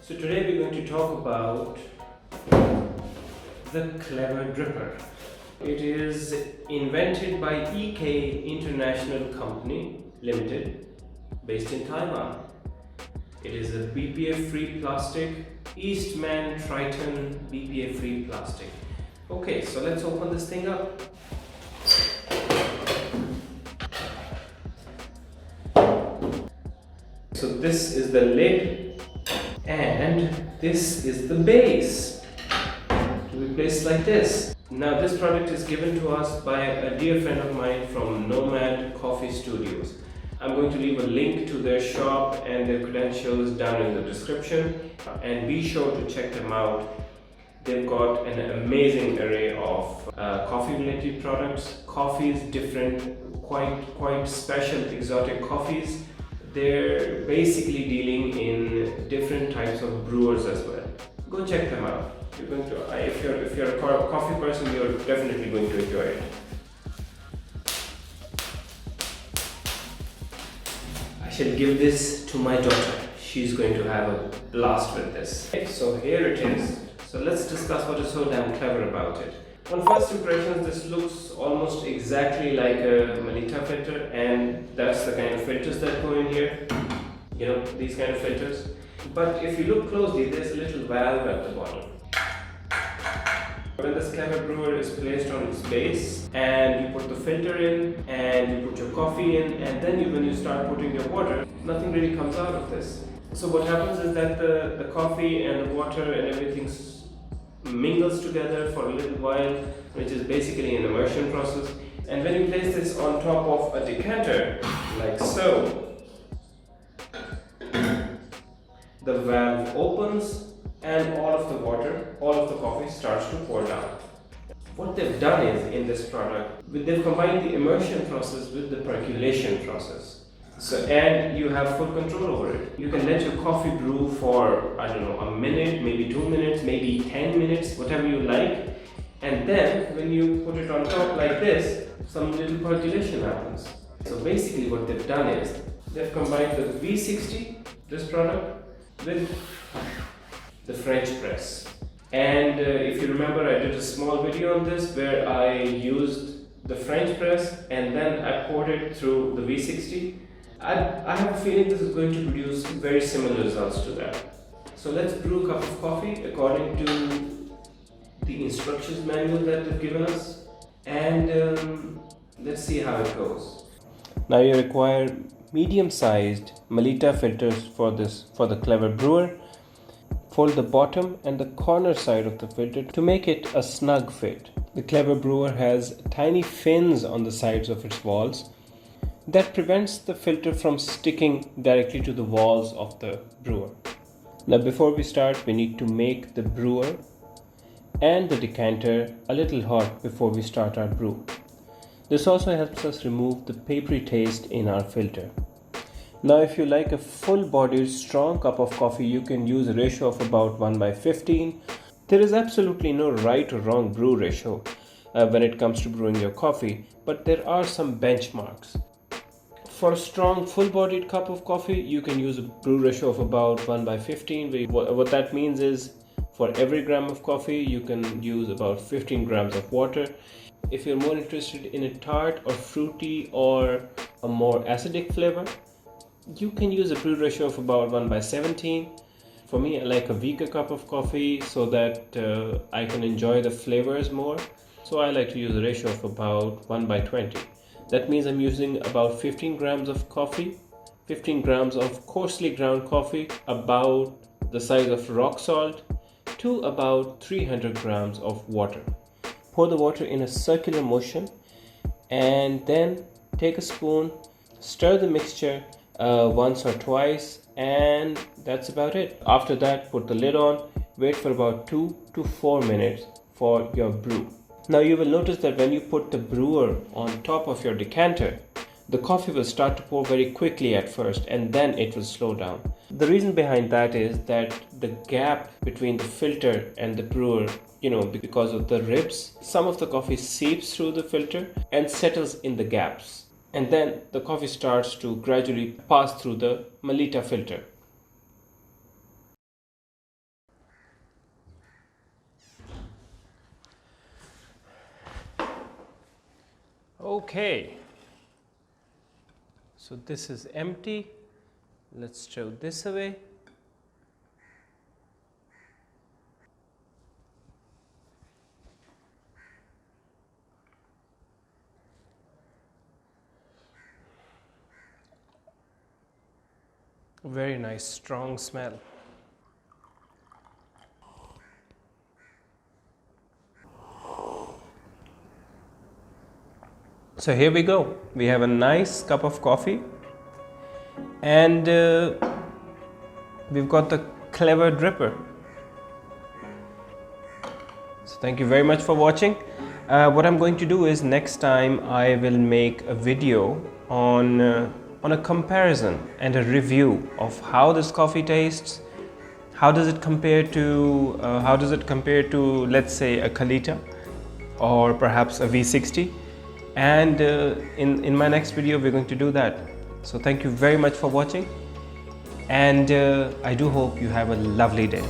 So today we're going to talk about the Clever Dripper. It is invented by EK International Company Limited, based in Taiwan. It is a BPA-free plastic, Eastman Triton BPA-free plastic. Okay, so let's open this thing up. So this is the lid and this is the base to be placed like this. Now this product is given to us by a dear friend of mine from Nomad Coffee Studios. I'm going to leave a link to their shop and their credentials down in the description, and be sure to check them out. They've got an amazing array of coffee related products, coffees, different, quite special exotic coffees. They're basically dealing in different types of brewers as well. Go check them out. You're going to, if you're a coffee person, you're definitely going to enjoy it. I shall give this to my daughter. She's going to have a blast with this. Okay, so here it is. So let's discuss what is so damn clever about it. On first impressions, this looks almost exactly like a Melita filter, and that's the kind of filters that go in here. You know, these kind of filters. But if you look closely, there's a little valve at the bottom. When this Clever brewer is placed on its base, and you put the filter in, and you put your coffee in, and then when you start putting your water, nothing really comes out of this. So what happens is that the coffee and the water and everything mingles together for a little while, which is basically an immersion process. And when you place this on top of a decanter, like so, the valve opens and all of the water, all of the coffee starts to pour down. What they've done is, in this product, they've combined the immersion process with the percolation process. So, and you have full control over it. You can let your coffee brew for, I don't know, a minute, maybe 2 minutes, maybe 10 minutes, whatever you like. And then when you put it on top like this, some little percolation happens. So basically what they've done is, they've combined the V60, this product, with the French press. And if you remember, I did a small video on this where I used the French press and then I poured it through the V60. I have a feeling this is going to produce very similar results to that. So let's brew a cup of coffee according to the instructions manual that they've given us, and let's see how it goes. Now you require medium-sized Melita filters for the Clever brewer. Fold the bottom and the corner side of the filter to make it a snug fit. The Clever brewer has tiny fins on the sides of its walls that prevents the filter from sticking directly to the walls of the brewer. Now before we start, we need to make the brewer and the decanter a little hot before we start our brew. This also helps us remove the papery taste in our filter. Now if you like a full-bodied strong cup of coffee, you can use a ratio of about 1/15. There is absolutely no right or wrong brew ratio when it comes to brewing your coffee, but there are some benchmarks. For a strong full-bodied cup of coffee, you can use a brew ratio of about 1/15. What that means is, for every gram of coffee, you can use about 15 grams of water. If you're more interested in a tart or fruity or a more acidic flavor, you can use a brew ratio of about 1/17. For me, I like a weaker cup of coffee so that I can enjoy the flavors more. So I like to use a ratio of about 1/20. That means I'm using about 15 grams of coffee, 15 grams of coarsely ground coffee, about the size of rock salt, to about 300 grams of water. Pour the water in a circular motion and then take a spoon, stir the mixture once or twice, and that's about it. After that, put the lid on, wait for about 2 to 4 minutes for your brew. Now you will notice that when you put the brewer on top of your decanter, the coffee will start to pour very quickly at first, and then it will slow down. The reason behind that is that the gap between the filter and the brewer, because of the ribs, some of the coffee seeps through the filter and settles in the gaps. And then the coffee starts to gradually pass through the Melita filter. Okay, so this is empty. Let's throw this away. Very nice, strong smell. So here we go. We have a nice cup of coffee, and we've got the clever dripper. So thank you very much for watching. What I'm going to do is next time I will make a video on a comparison and a review of how this coffee tastes. How does it compare to let's say a Kalita or perhaps a V60? And in my next video we're going to do that. So thank you very much for watching, and I do hope you have a lovely day.